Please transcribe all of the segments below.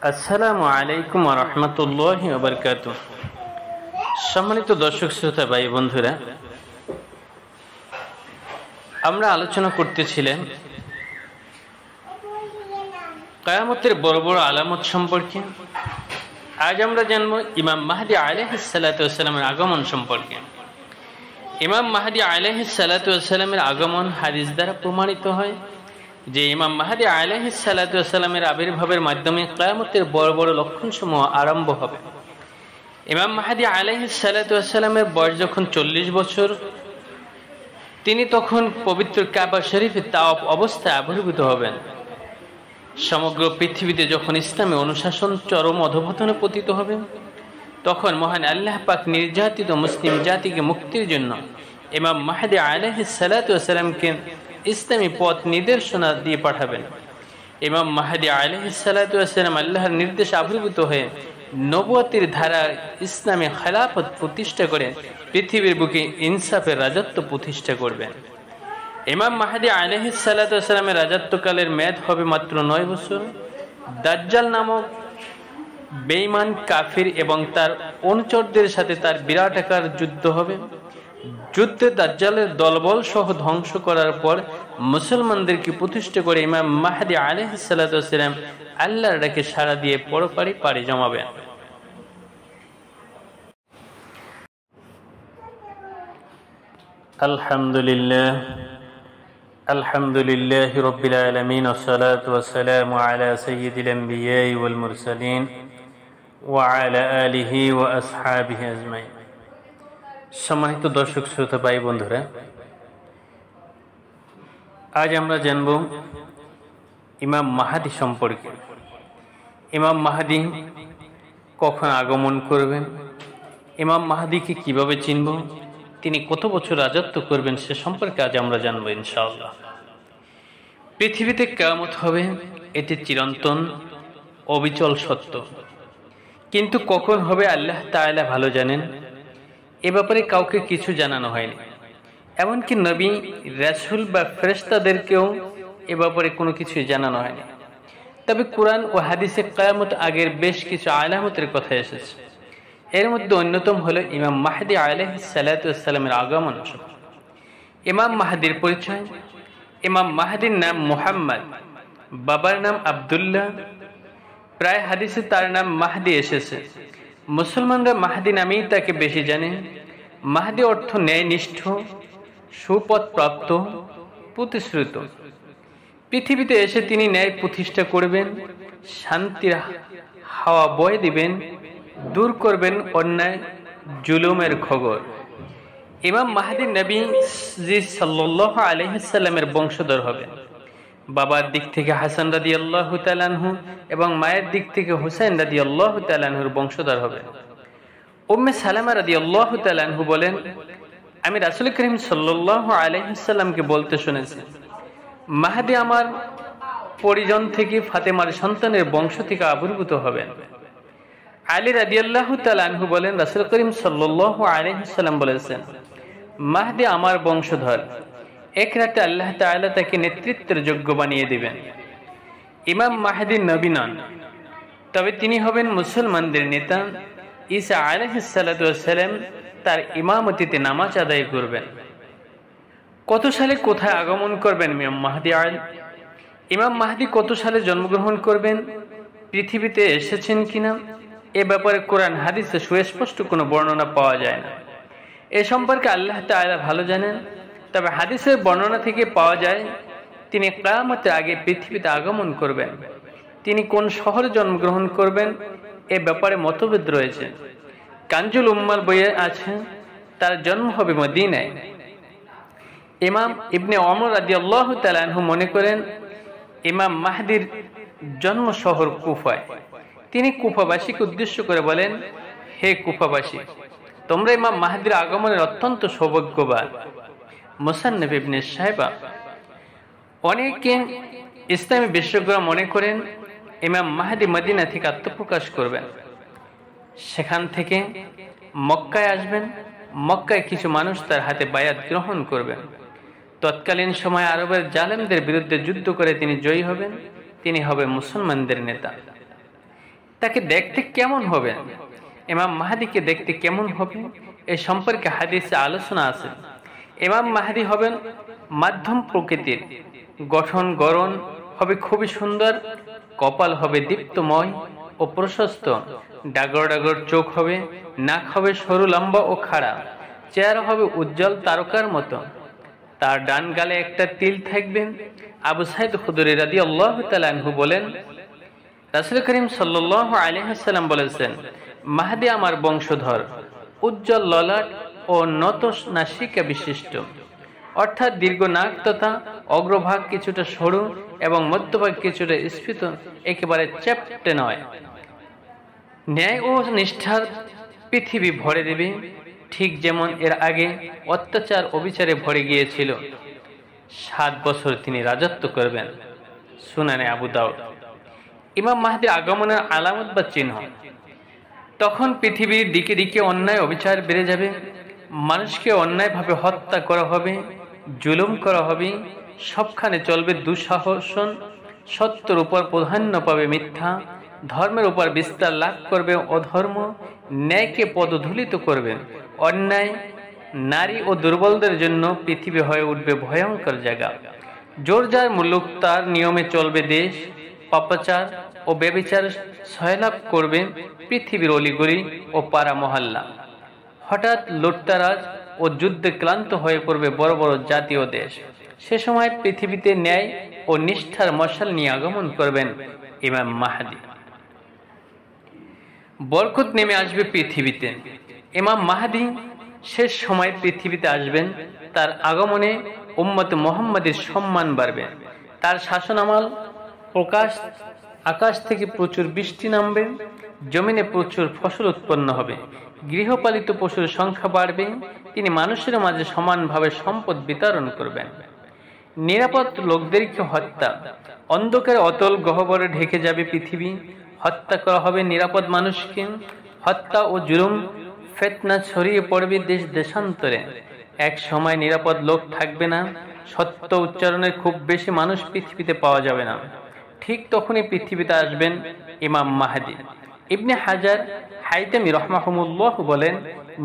আসসালামু আলাইকুম ওয়া রাহমাতুল্লাহি ওয়া বারাকাতুহু। সম্মানিত দর্শক শ্রোতা ভাই বন্ধুরা, আমরা আলোচনা করতেছিলাম কিয়ামতের বড় বড় আলামত সম্পর্কে। আজ আমরা জানব ইমাম মাহদী আলাইহিস সালাতু ওয়াস সালামের আগমন সম্পর্কে। ইমাম মাহদী আলাইহিস সালাতু ওয়াস সালামের আগমন হাদিস দ্বারা প্রমাণিত হয় যে ইমাম মাহদী আলাইহিস সালাতু ওয়াস সালামের আবির্ভাবের মাধ্যমে কিয়ামতের বড় বড় লক্ষণসমূহ আরম্ভ হবে। ইমাম মাহদী আলাইহিস সালাতু ওয়াস সালামের বয়স যখন 40 বছর, তিনি তখন পবিত্র কাবা শরীফে তাওয়াফ অবস্থায় আবির্ভূত হবেন। সমগ্র পৃথিবীতে যখন ইসলামী অনুশাসন চরম অধঃপতনে পতিত হবে, তখন মহান আল্লাহ পাক নির্যাতিত মুসলিম জাতিকে মুক্তির জন্য ইমাম মাহদী আলাইহিস সালাতু ওয়াস সালামকে ইসলামী পথ নির্দেশনা দিয়ে পাঠাবেন। ইমাম মাহদী আলাইহিস সালাতু ওয়াস সালাম আল্লাহর নির্দেশে আবির্ভূত হয়ে নবুয়তের ধারা ইসলামী খেলাফত প্রতিষ্ঠা করে পৃথিবীর বুকে ইনসাফের রাজত্ব প্রতিষ্ঠা করবেন। ইমাম মাহদী আলাইহিস সালাতু ওয়াস সালামের রাজত্বকালের মেয়াদ হবে মাত্র 9 বছর। দাজ্জাল নামক বেঈমান কাফির এবং তার অনুচরদের সাথে তার বিরাট আকার যুদ্ধ হবে। যুদ্ধে দাজ্জালের দলবল সহ ধ্বংস করার পর মুসলমানদেরকে প্রতিষ্ঠা করে ইমাম মাহদী আলাইহিস সালাতু ওয়াস সালাম আল্লাহর ডাকে সাড়া দিয়ে পরপারে পাড়ি জমাবেন। আলহামদুলিল্লাহ রাব্বিল আলামিন ওয়াসসালাতু ওয়াসসালামু আলা সাইয়্যিদিল আম্বিয়া ওয়াল মুরসালিন ওয়া আলা আলিহি ওয়া আসহাবিহি আজমাইন। সম্মানিত দর্শক শ্রোতা ভাই বন্ধুরা, আজ আমরা জানব ইমাম মাহদী সম্পর্কে। ইমাম মাহদী কখন আগমন করবেন, ইমাম মাহদীকে কিভাবে চিনব, তিনি কত বছর রাজত্ব করবেন, সে সম্পর্কে আজ আমরা জানব ইনশাআল্লাহ। পৃথিবীতে কিয়ামত হবে, এটি চিরন্তন অবিচল সত্য, কিন্তু কখন হবে আল্লাহ তাআলা ভালো জানেন। এ ব্যাপারে কাউকে কিছু জানানো হয়নি, এমনকি নবী, রাসূল বা ফেরেশতাদেরকেও এ ব্যাপারে কোনো কিছুই জানানো হয়নি। তবে কুরআন ও হাদিসে কিয়ামত আগের বেশ কিছু আলামতের কথা এসেছে। এর মধ্যে অন্যতম হলো ইমাম মাহদী আলাইহিস সালাতু ওয়াস সালামের আগমন। ইমাম মাহদীর পরিচয়। ইমাম মাহদীর নাম মুহাম্মদ, বাবার নাম আব্দুল্লাহ। প্রায় হাদিসে তার নাম মাহদী এসেছে। মুসলমানরা মাহদী নামেই তাকে বেশি জানে। মাহদী অর্থ ন্যায়নিষ্ঠ, সুপথ প্রাপ্ত, প্রতিশ্রুত। পৃথিবীতে এসে তিনি ন্যায় প্রতিষ্ঠা করবেন, শান্তির হাওয়া বয়ে দিবেন, দূর করবেন অন্যায় জুলুমের খবর। ইমাম মাহদী নবী সাল্লাল্লাহু আলাইহি সাল্লামের বংশধর হবেন। বাবার দিক থেকে হাসান রাদিয়াল্লাহু তাআলা আনহু এবং মায়ের দিক থেকে হুসাইন রাদিয়াল্লাহু তাআলা আনহুর বংশধর হবেন। উম্মে সালামা রাদিয়াল্লাহু তাআলা আনহু বলেন, আমি রাসূল করিম সাল্লাল্লাহু আলাইহি সাল্লামকে বলতে শুনেছি, মাহদী আমার পরিজন থেকে ফাতেমার সন্তানের বংশ থেকে আবির্ভূত হবেন। আলী রাদিয়াল্লাহু তাআলা আনহু বলেন, রাসূল করিম সাল্লাল্লাহু আলাইহি সাল্লাম বলেছেন, মাহদী আমার বংশধর। এক রাতে আল্লাহ তাআলা তাকে নেতৃত্বের যোগ্য বানিয়ে দিবেন। ইমাম মাহদী নবী নন, তবে তিনি হবেন মুসলমানদের নেতা। ঈসা আলাইহিস সালাতু ওয়াস সালাম তার ইমামতিতে নামাজ আদায় করবেন। কত সালে কোথায় আগমন করবেন ইমাম মাহদী? ইমাম মাহদী কত সালে জন্মগ্রহণ করবেন, পৃথিবীতে এসেছেন কিনা, এ ব্যাপারে কোরআন হাদিসে সুস্পষ্ট কোনো বর্ণনা পাওয়া যায় না। এ সম্পর্কে আল্লাহ তাআলা ভালো জানেন। তবে হাদিসের বর্ণনা থেকে পাওয়া যায় তিনি কিয়ামতের আগে পৃথিবীতে আগমন করবেন। তিনি কোন শহরে জন্মগ্রহণ করবেন এ ব্যাপারে মতভেদ রয়েছে। কানজুল উম্মাল বইয়ে আছে তার জন্ম হবে মদিনায়। ইমাম ইবনে ওমর রাদিয়াল্লাহু তাআলা আনহু মনে করেন ইমাম মাহদীর জন্ম শহর কুফায়। তিনি কুফাবাসীকে উদ্দেশ্য করে বলেন, হে কুফাবাসী, তোমরা ইমাম মাহদীর আগমনের অত্যন্ত সৌভাগ্যবান। মুসান্নাফ ইবনে সাহিবা। অনেকে ইসলামী বিশেষজ্ঞরা মনে করেন ইমাম মাহদী মদিনা থেকে আত্মপ্রকাশ করবেন, সেখান থেকে মক্কায় আসবেন। মক্কায় কিছু মানুষ তার হাতে বায়াত গ্রহণ করবেন। তৎকালীন সময় আরবের জালেমদের বিরুদ্ধে যুদ্ধ করে তিনি জয়ী হবেন। তিনি হবেন মুসলমানদের নেতা। তাকে দেখতে কেমন হবে, ইমাম মাহাদিকে দেখতে কেমন হবে, এ সম্পর্কে হাদিসে আলোচনা আছে। ইমাম মাহাদি হবেন মাধ্যম প্রকৃতির, গঠন গড়ন হবে খুবই সুন্দর, কপাল হবে দীপ্তময় ও প্রশস্ত, ডাগর ডাগর চোখ হবে, নাক হবে সরু লম্বা ও খাড়া, চেহারা হবে উজ্জ্বল তারকার মতো, তার ডান গালে একটা তিল থাকবে। আবু সাইদ খুদরি রাদিয়াল্লাহু তাআলা আনহু বলেন, রাসূল করিম সাল্লাল্লাহু আলাইহি ওয়াসাল্লাম বলেছেন, মাহদী আমার বংশধর, উজ্জ্বল ললাট ও নত নাসিকা বিশিষ্ট, অর্থাৎ দীর্ঘ নাক তথা অগ্রভাগ কিছুটা সরু এবং মধ্যভাগ কিছুটা স্ফীত, একেবারে চ্যাপ্টে নয়। ন্যায় ও নিষ্ঠার পৃথিবী ভরে দেবে, ঠিক যেমন এর আগে অত্যাচার অবিচারে ভরে গিয়েছিল। 7 বছর তিনি রাজত্ব করবেন। সুনানে আবু দাউদ। ইমাম মাহদীর আগমনের আলামত বা চিহ্ন। তখন পৃথিবীর দিকে দিকে অন্যায় অবিচার বেড়ে যাবে, মানুষকে অন্যায়ভাবে হত্যা করা হবে, জুলুম করা হবে, সবখানে চলবে দুঃশাসন, সত্যের উপর প্রাধান্য পাবে মিথ্যা, ধর্মের উপর বিস্তার লাভ করবে অধর্ম, ন্যায়কে পদধূলিত করবে অন্যায়, নারী ও দুর্বলদের জন্য পৃথিবী হয়ে উঠবে ভয়ঙ্কর জায়গা, জোর যার মুলুক তার নিয়মে চলবে দেশ, পাপাচার ও ব্যভিচার সয়লাভ করবে পৃথিবীর অলিগলি ও পাড়া মহল্লা। হঠাৎ লুটতারাজ ও যুদ্ধে ক্লান্ত হয়ে পড়বে বড় বড় জাতীয় দেশ। সে সময় পৃথিবীতে ন্যায় ও নিষ্ঠার মশাল নিয়ে আগমন করবেন ইমাম মাহদী। বরকত নেমে আসবে পৃথিবীতে। ইমাম মাহদী শেষ সময় পৃথিবীতে আসবেন, তার আগমনে উম্মত মুহাম্মাদের সম্মান বাড়বে, তার শাসনামল প্রকাশ, আকাশ থেকে প্রচুর বৃষ্টি নামবে, জমিনে প্রচুর ফসল উৎপন্ন হবে, গৃহপালিত পশুর সংখ্যা বাড়বে, তিনি মানুষের মাঝে সমানভাবে সম্পদ বিতরণ করবেন। নিরাপদ লোকদেরকে হত্যা, অন্ধকারে অতল গহ্বরে ঢেকে যাবে পৃথিবী, হত্যা করা হবে নিরাপদ মানুষকে, হত্যা ও জুলুম ফিতনা ছড়িয়ে পড়বে দেশ দেশান্তরে, এক সময় নিরাপদ লোক থাকবে না, সত্য উচ্চারণের খুব বেশি মানুষ পৃথিবীতে পাওয়া যাবে না। ঠিক তখনই পৃথিবীতে আসবেন ইমাম মাহদী। ইবনে হাজার হাইতামি রাহমাহুল্লাহ বলেন,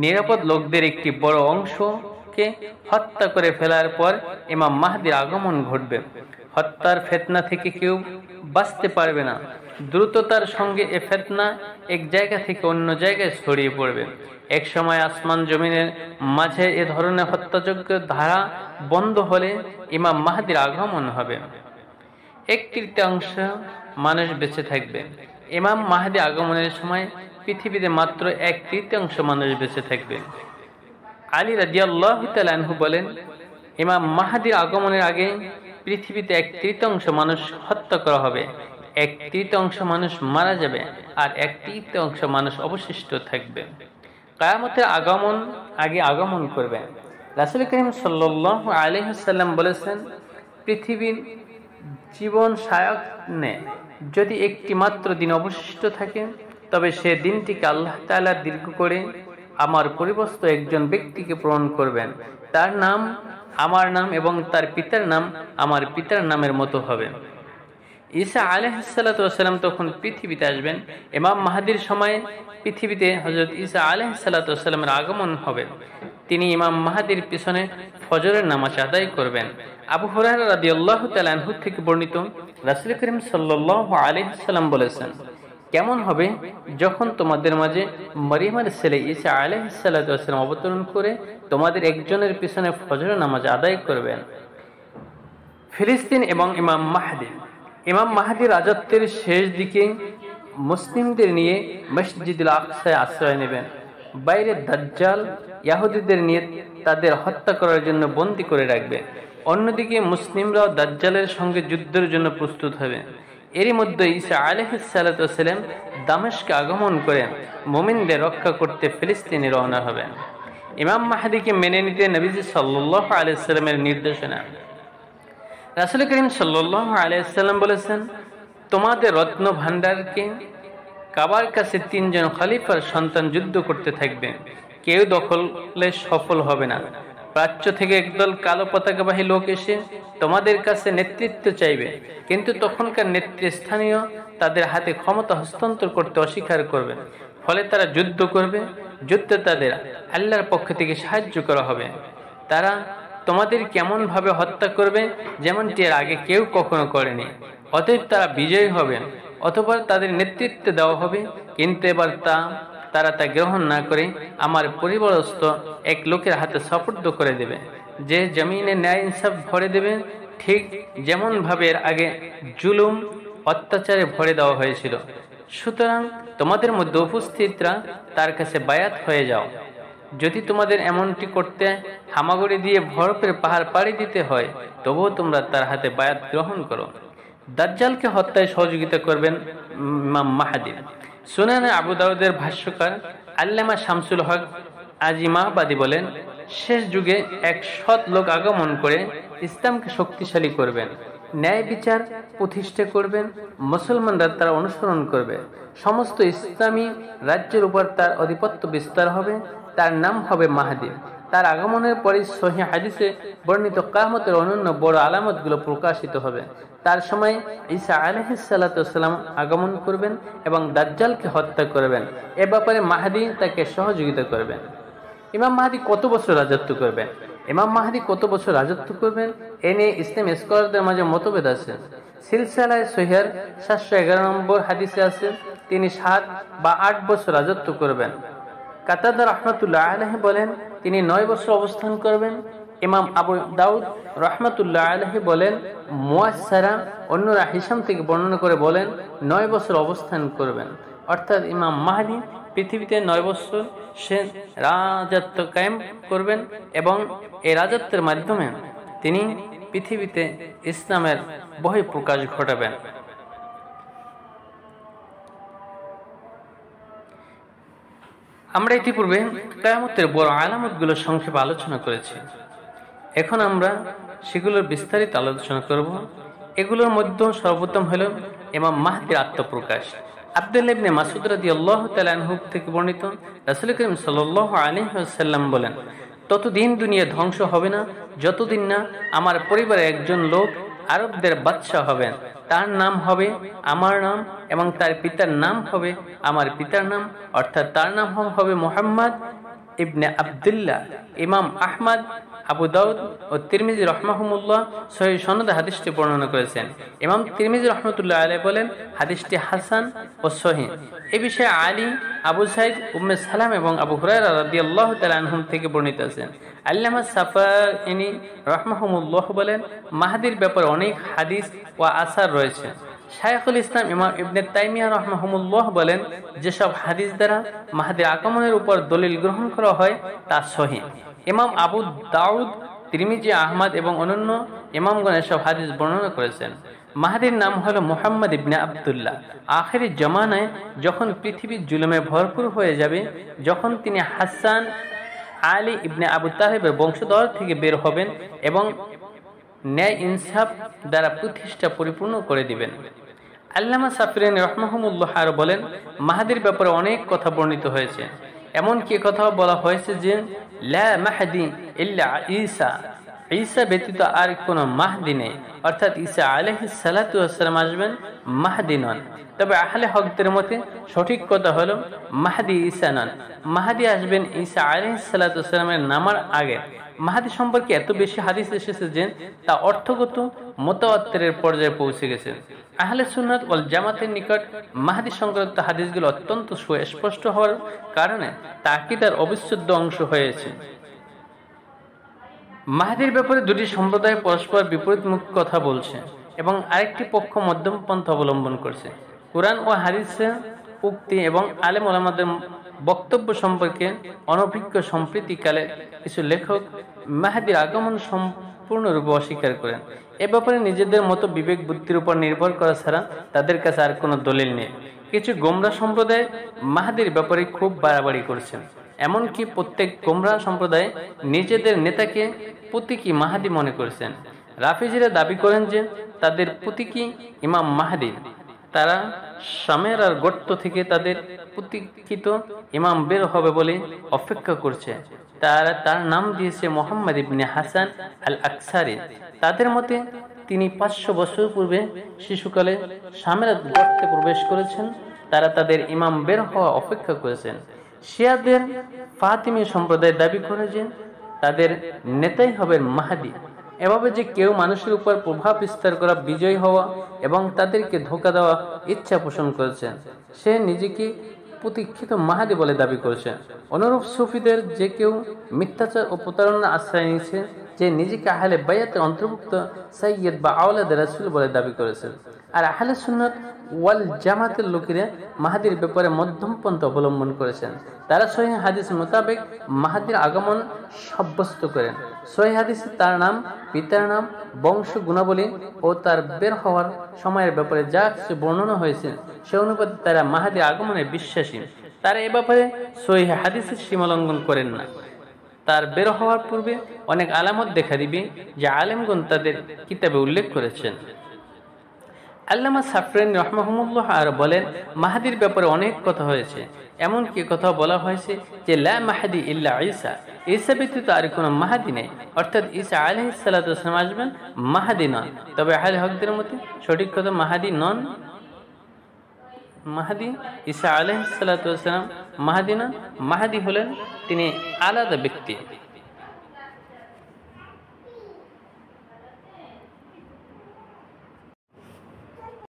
নিরাপদ লোকদের একটি বড় অংশকে হত্যা করে ফেলার পর ইমাম মাহদীর আগমন ঘটবে। হত্যার ফিতনা থেকে কেউ বাঁচতে পারবে না, দ্রুততার সঙ্গে এ ফিতনা এক জায়গা থেকে অন্য জায়গায় ছড়িয়ে পড়বে। এক সময় আসমান জমিনের মাঝে এ ধরনের হত্যাযোগ্য ধারা বন্ধ হলে ইমাম মাহদীর আগমন হবে। 1/3 মানুষ বেঁচে থাকবে। ইমাম মাহদী আগমনের সময় পৃথিবীতে মাত্র 1/3 মানুষ বেঁচে থাকবে। আলী রাদিয়াল্লাহু তাআলা আনহু বলেন, ইমাম মাহদীর আগমনের আগে পৃথিবীতে 1/3 মানুষ হত্যা করা হবে, 1/3 মানুষ মারা যাবে, আর 1/3 মানুষ অবশিষ্ট থাকবে। কিয়ামতের আগে আগমন করবে। রাসূল করিম সাল্লাল্লাহু আলাইহি ওয়াসাল্লাম বলেছেন, পৃথিবীর জীবন সায়ান্নে যদি একটি মাত্র দিন অবশিষ্ট থাকে, তবে সে দিনটিকে আল্লাহ তাআলা দীর্ঘ করে আমার পরিবর্তে একজন ব্যক্তিকে প্রেরণ করবেন, তার নাম আমার নাম এবং তার পিতার নাম আমার পিতার নামের মতো হবে। ঈসা আলাইহিস সালাতু ওয়াস সালাম তখন পৃথিবীতে আসবেন। ইমাম মাহদীর সময় পৃথিবীতে হযরত ঈসা আলাইহিস সালাতু ওয়াস সালামের আগমন হবে। তিনি ইমাম মাহদীর পিছনে ফজরের নামাজ আদায় করবেন। আবু হুরায়রা রাদিয়াল্লাহু তাআলা আনহু থেকে বর্ণিত, রাসূল করিম সাল্লাল্লাহু আলাইহি ওয়াসাল্লাম বলেছেন, কেমন হবে যখন তোমাদের মাঝে মরিয়মের ছেলে ঈসা আলাইহিস সালাতু ওয়াস সালাম অবতরণ করে তোমাদের একজনের পিছনে ফজরের নামাজ আদায় করবেন। ফিলিস্তিন এবং ইমাম মাহদী। ইমাম মাহদী রাজত্বের শেষ দিকে মুসলিমদের নিয়ে মসজিদুল আকসায় আশ্রয় নেবেন। বাইরে দাজ্জাল ইহুদিদের নিয়ে তাদের হত্যা করার জন্য বন্দী করে রাখবে। অন্যদিকে মুসলিমরাও দাজ্জালের সঙ্গে যুদ্ধের জন্য প্রস্তুত হবে। এরই মধ্যে ঈসা আলাইহিস সালাতু ওয়াস সালাম দামেস্কে আগমন করে মুমিনদের রক্ষা করতে ফিলিস্তিনে রওনা হবেন। ইমাম মাহদীকে মেনে নিতে নবীজি সাল্লাল্লাহু আলাইহি ওয়াসাল্লামের নির্দেশনা। রাসূল করিম সাল্লাল্লাহু আলাইহি ওয়াসাল্লাম বলেছেন, তোমাদের রত্ন ভাণ্ডারকে কাবার কাছে 3 জন খলিফার সন্তান যুদ্ধ করতে থাকবে, কেউ দখলে সফল হবে না। প্রাচ্য থেকে একদল কালো পতাকাবাহী লোক এসে তোমাদের কাছে নেতৃত্ব চাইবে, কিন্তু তখনকার নেতৃস্থানীয় তাদের হাতে ক্ষমতা হস্তান্তর করতে অস্বীকার করবে, ফলে তারা যুদ্ধ করবে। যুদ্ধে তাদের আল্লাহর পক্ষ থেকে সাহায্য করা হবে। তারা তোমাদের কেমন ভাবে হত্যা করবে যেমনটি এর আগে কেউ কখনো করেনি। অতএব তারা বিজয়ী হবে, অথবা তাদের নেতৃত্বে দেওয়া হবে। কিন্তু এবার তারা তা গ্রহণ না করে আমার পরিবারস্থ এক লোকের হাতে সুপুর্দ করে দেবে, যে জমিনে ন্যায় ইনসাফ ভরে দেবে, ঠিক যেমন ভাবে এর আগে জুলুম অত্যাচারে ভরে দেওয়া হয়েছিল। সুতরাং তোমাদের মধ্যে উপস্থিতরা তার কাছে বায়াত হয়ে যাও। যদি তোমাদের এমনটি করতে হামাগুড়ি দিয়ে বরফের পাহাড় পাড়ি দিতে হয়, তবুও তোমরা তার হাতে বায়াত গ্রহণ করো। দাজ্জালকে হত্যায় সহযোগিতা করবেন ইমাম মাহদী। সুনানে আবু দাউদের ভাষ্যকার আল্লামা শামসুল হক আজিমাবাদী বলেন, শেষ যুগে এক সৎ লোক আগমন করে ইসলামকে শক্তিশালী করবেন, ন্যায় বিচার প্রতিষ্ঠা করবেন, মুসলমানরা তার অনুসরণ করবে, সমস্ত ইসলামী রাজ্যের উপর তার আধিপত্য বিস্তার হবে। তার নাম হবে মাহদী। তার আগমনের পরে সহিহ হাদিসে বর্ণিত কিয়ামতের অনন্য বড় আলামতগুলো প্রকাশিত হবে। তার সময় ঈসা আলাইহিস সালাতু ওয়াসসালাম আগমন করবেন এবং দাজ্জালকে হত্যা করবেন। এ ব্যাপারে মাহদী তাকে সহযোগিতা করবেন। ইমাম মাহদী কত বছর রাজত্ব করবেন? ইমাম মাহদী কত বছর রাজত্ব করবেন এ নিয়ে ইসলাম স্কলারদের মাঝে মতভেদ আছে। সিলসিলায়ে সহিহার 711 নম্বর হাদিসে আছে তিনি 7 বা 8 বছর রাজত্ব করবেন। কাতাদা রাহমাতুল্লাহ আলাইহি বলেন তিনি 9 বছর অবস্থান করবেন। ইমাম আবু দাউদ রাহমাতুল্লাহ আলাইহি বলেন মুয়াসসারা, অন্যরা হিশাম থেকে বর্ণনা করে বলেন 9 বছর অবস্থান করবেন। অর্থাৎ ইমাম মাহদী পৃথিবীতে 9 বছর সে রাজত্ব কায়েম করবেন এবং এই রাজত্বের মাধ্যমে তিনি পৃথিবীতে ইসলামের বহিঃপ্রকাশ ঘটাবেন। আমরা ইতিপূর্বে কিয়ামতের বড় আলামতগুলো সংক্ষেপে আলোচনা করেছি। এখন আমরা সেগুলোর বিস্তারিত আলোচনা করব। এগুলোর মধ্যে সর্বোত্তম হল ইমাম মাহদীর আত্মপ্রকাশ। আব্দুল্লাহ ইবনে মাসউদ রাদিয়াল্লাহু তাআলা আনহু থেকে বর্ণিত, রাসূল করিম সাল্লাল্লাহু আলাইহি ওয়াসাল্লাম বলেন, ততদিন দুনিয়া ধ্বংস হবে না যতদিন না আমার পরিবারে একজন লোক আরবদের বাদশা হবেন। তার নাম হবে আমার নাম এবং তার পিতার নাম হবে আমার পিতার নাম, অর্থাৎ তার নাম হবে মুহাম্মদ ইবনে আব্দুল্লাহ। ইমাম আহমদ, আবু দাউদ ও তিরমিজি রাহমাহুমুল্লাহ সহিহ সনদে হাদিসটি বর্ণনা করেছেন। ইমাম তিরমিজি রাহমাতুল্লাহ আলাইহি বলেন হাদিসটি হাসান ও সহিহ। এই বিষয়ে আলী, আবু সাইদ, উম্মে সালাম এবং আবু হুরায়রা রাদিয়াল্লাহু তাআলা আনহুম থেকে বর্ণিত আছেন। আল্লামা সাফাইনি রাহমাহুমুল্লাহ বলেন মাহদীর ব্যাপারে অনেক হাদিস ও আসার রয়েছে। শায়খুল ইসলাম ইমাম ইবনে তাইমিয়া রাহমাহুল্লাহ বলেন যেসব হাদিস দ্বারা মাহদীর আগমনের উপর দলিল গ্রহণ করা হয় তা সহিহ। ইমাম আবু দাউদ, তিরমিজি, আহমদ এবং অন্যান্য ইমামগণ এসব হাদিস বর্ণনা করেছেন। মাহদীর নাম হলো মুহাম্মদ ইবনে আব্দুল্লাহ। আখিরি জামানায় যখন পৃথিবী জুলুমে ভরপুর হয়ে যাবে, যখন তিনি হাসান, আলী ইবনে আবু তালেবের বংশধর থেকে বের হবেন এবং ন্যায় ইনসাফ দ্বারা প্রতিষ্ঠা পরিপূর্ণ করে দিবেন। আল্লামা সাফিরানি রাহমাহুমুল্লাহ আর বলেন মাহদীর ব্যাপারে অনেক কথা বর্ণিত হয়েছে। এমনকি কথা বলা হয়েছে যে লা মাহদী ইল্লা ঈসা, ঈসা ব্যতীত আর কোনো মাহদী নেই, অর্থাৎ ঈসা আলাইহিস সালাতু ওয়াসসালাম আসবেন, মাহদী নন। তবে আহলে হকদের মতে সঠিক কথা হলো মাহদী ঈসা নন, মাহদী আসবেন ঈসা আলাইহিস সালাতু ওয়াসসালামের নামার আগে। মাহদী সম্পর্কে এত বেশি হাদিস এসেছে যে তা অর্থগত মুতাওয়াত্তিরের পর্যায়ে পৌঁছে গেছে। আহলে সুন্নাত ওয়াল জামাতের নিকট মাহদী সংক্রান্ত হাদিসগুলো অত্যন্ত সুস্পষ্ট হওয়ার কারণে তা আকীদার অবিচ্ছেদ্য অংশ হয়েছে। মাহদীর ব্যাপারে দুটি সম্প্রদায় পরস্পর বিপরীতমুখ কথা বলছে এবং আরেকটি পক্ষ মধ্যম পন্থা অবলম্বন করছে। কুরআন ও হাদিসে উক্তি এবং আলেম ওলামাদের বক্তব্য সম্পর্কে অনভিজ্ঞ সম্প্রতিকালে কিছু লেখক মাহদীর আগমন সম্পূর্ণরূপে অস্বীকার করেন। এ ব্যাপারে নিজেদের মতো বিবেক বুদ্ধির উপর নির্ভর করা ছাড়া তাদের কাছে আর কোনো দলিল নেই। কিছু গোমরাহ সম্প্রদায় মাহদীর ব্যাপারে খুব বাড়াবাড়ি করছেন। এমনকি প্রত্যেক গোমরাহ সম্প্রদায় নিজেদের নেতাকে প্রতীকী মাহদী মনে করছেন। রাফিজিরা দাবি করেন যে তাদের প্রতীকী ইমাম মাহদী। তারা শামের আর গর্ত থেকে তাদের প্রতীক্ষিত ইমাম বের হবে বলে অপেক্ষা করছে। তার নাম দিয়েছে মুহাম্মদ ইবনে হাসান আল আকসারি। তাদের মতে তিনি 500 বছর পূর্বে শিশুকালে শামের গর্তে প্রবেশ করেছেন। তারা তাদের ইমাম বের হওয়া অপেক্ষা করেছেন। শিয়াদের ফাতিমি সম্প্রদায় দাবি করে যে তাদের নেতাই হবেন মাহদি। এভাবে যে কেউ মানুষের উপর প্রভাব বিস্তার করা, বিজয়ী হওয়া এবং তাদেরকে ধোঁকা দেওয়া ইচ্ছা পোষণ করেছেন, সে নিজেকে প্রতীক্ষিত মাহাদি বলে দাবি করেছেন। অনুরূপ সুফিদের যে কেউ মিথ্যাচার ও প্রতারণার আশ্রয় নিয়েছে, যে নিজেকে আহলে বায়াতের অন্তর্ভুক্ত সাইয়্যিদ বা আওলাদে রাসূল বলে দাবি করেছেন। আর আহলে সুন্নাত ওয়াল জামাতের লোকেরা মাহাদির ব্যাপারে মধ্যম পন্থা অবলম্বন করেছেন। তারা সহিহ হাদিস মোতাবেক মাহাদির আগমন সাব্যস্ত করেন। সহিহ হাদিসে তার নাম, পিতার নাম, বংশ, গুণাবলী ও তার বের হওয়ার সময়ের ব্যাপারে যা কিছু বর্ণনা হয়েছে সে অনুপাতে তারা মাহাদির আগমনে বিশ্বাসী। তারা এ ব্যাপারে সহিহ হাদিসের সীমালঙ্ঘন করেন না। তার বের হওয়ার পূর্বে অনেক আলামত দেখা দিবে, যে আলেমগণ তাদের কিতাবে উল্লেখ করেছেন। আল্লামা সাফরানী রাহমাহুল্লাহ আর বলেন, মাহাদির ব্যাপারে অনেক কথা হয়েছে। এমনকি কথা বলা হয়েছে যে লা মাহাদি ইল্লা ঈসা, ঈসা ব্যতীত আর কোনো মাহাদি নেই, অর্থাৎ ঈসা আলাইহিস সালাতু ওয়াস সালাম আসবেন, মাহাদি নন। তবে আহলে হকদের মতে সঠিক কথা মাহাদি নন, মাহাদি ঈসা আলাইহিস সালাতু ওয়াস সালাম মাহাদি নন। মাহাদি হলেন তিনি আলাদা ব্যক্তি।